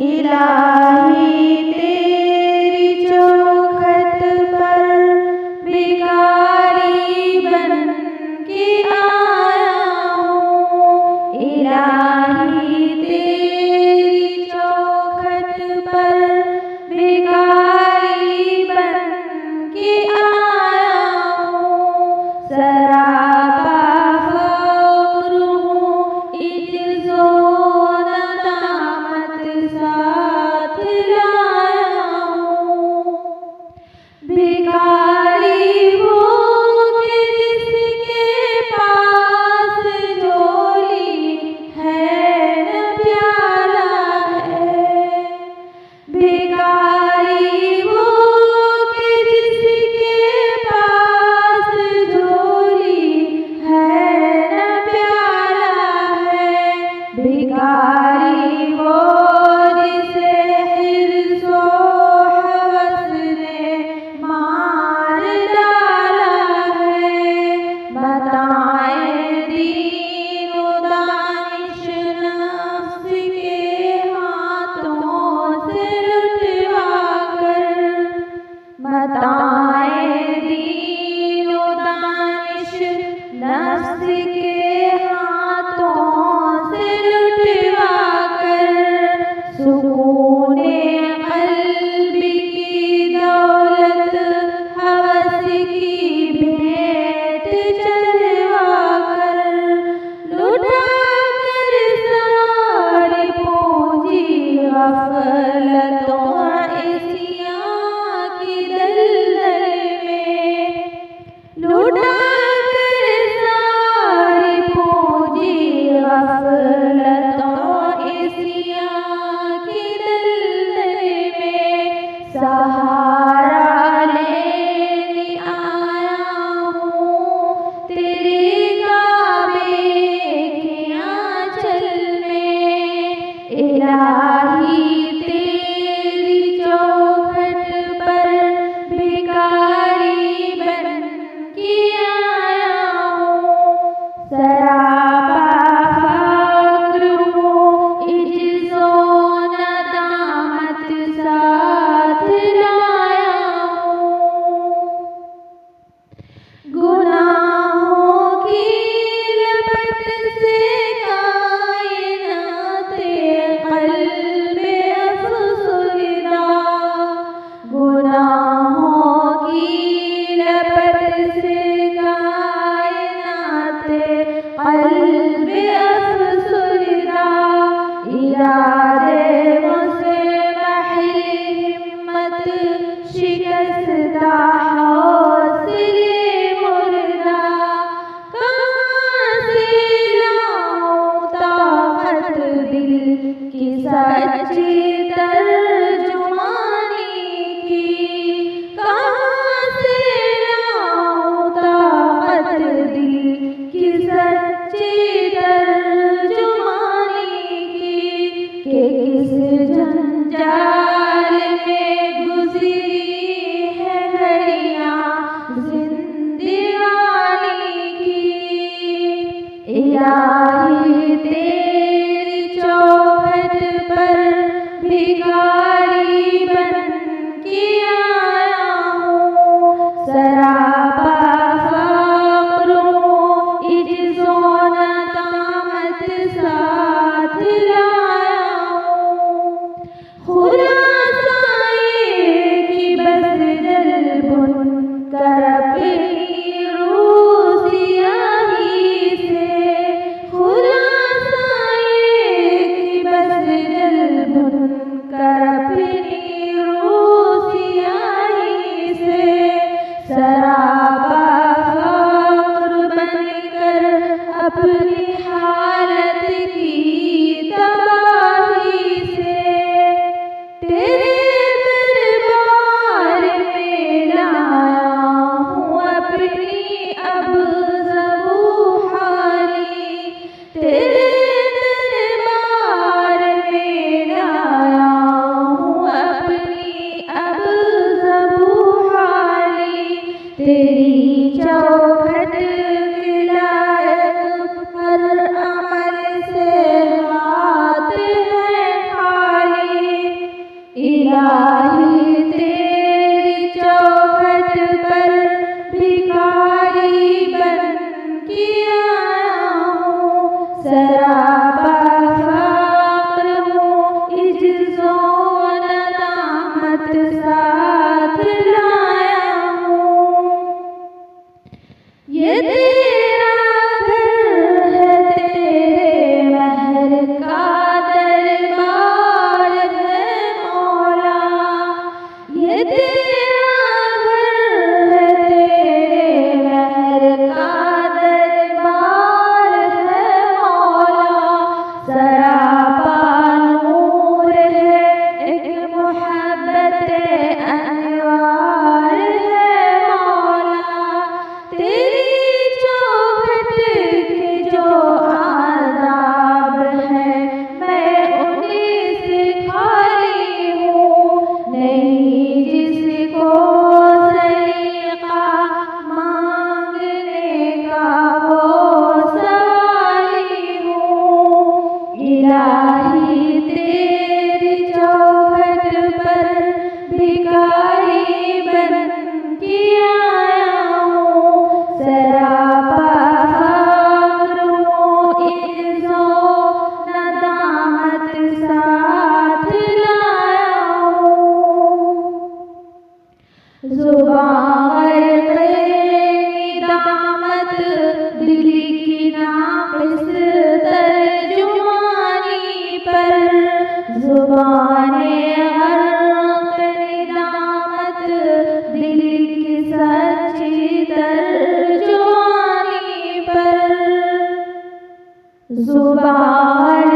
इलाही तेरी चौखट पर भिखारी बन के आया हूँ। इलाही तेरी चौखट पर भिखारी बन के आया हूँ। सरापा फक्र हूँ, इज्ज़ो नदामत साथ लाया हूँ। भिखारी वो कि जिसके पास झोली है न प्याला है। भिखारी वो कि जिसके पास झोली है न प्याला है। भिखारी वो जिसे हिर्सो हवस ने मार डाला है। बताएं दीन व दानिश नफ्स के हाथों से लुटवा कर। बताएं दीन व दानिश नफ्स के हाथों से लुटवा कर। सुकूने क़ल्ब की दौलत हवस की भेंट चढ़वा कर। लुटा कर सारी पूंजी गफलतों इसियां की दलदल में। लुटा कर सारी पूंजी गफलतों इसियां की दलदल में। सहारा लेने आया हूँ तेरे काबे के आंचल में। इलाही तेरी चौखट पर भिखारी बन के आया हूँ। सरापा फक्र हूँ, इज्ज़ो नदामत साथ लाया हूँ। गुनाहों की लपट से कायनाते क़ल्बे अफ़सुरदा। गुनाहों की लपट से कायनाते क़ल्बे अफ़सुरदा। इरादे मुझसे महल हिम्मत शिकस्ता हौसले मुर्दा। कहाँ से लाऊं ताकत दिल की सच्ची तर्जुमानी की। कहाँ से लाऊं ताकत दिल की सच्ची तर्जुमानी की। कि किस जंजाल में गुज़री है घड़ियाँ जिंदगानी की। इलाही तेरी चौखट पर भिखारी बन के आया हूँ। सरापा फक्र हूँ, इज्ज़ो नदामत साथ लाया हूँ। खुलासा ये कि बस जल बुन कर अपनी रूह सियाही से। खुलासा ये कि बस जल बुन कर अपनी रूह सियाही से। सरापा फक्र बनकर अपनी हालत की तबाही से। इलाही तेरी चौखट पर भिखारी बन के आया हूँ। सरापा फ़क्र हूँ, इज्ज़ो नदामत साथ लाया हूँ। ये तेरा घर है, तेरे महर का दरबार है मौला। ये तेरा घर है, तेरे महर का दरबार है मौला। सरापा नूर है, एक मोहब्बत अनवार है मौला। तेरी चौखट के जो आदाब है, मैं उन्हीं से खाली हूँ। नहीं जिसको सलीका मांगने का वो सवाली हूँ। इलाही तेरी चौखट पर भिखारी बन के आया हूँ। सरापा फ़क्र हूँ, इज्ज़ो नदामत साथ लाया हूँ। ज़ुबान निदामत दिल की नाक़िस तर्जुमानी पर। ज़ुबान निदामत दिल की सच्ची तर्जुमानी पर। ज़ुबान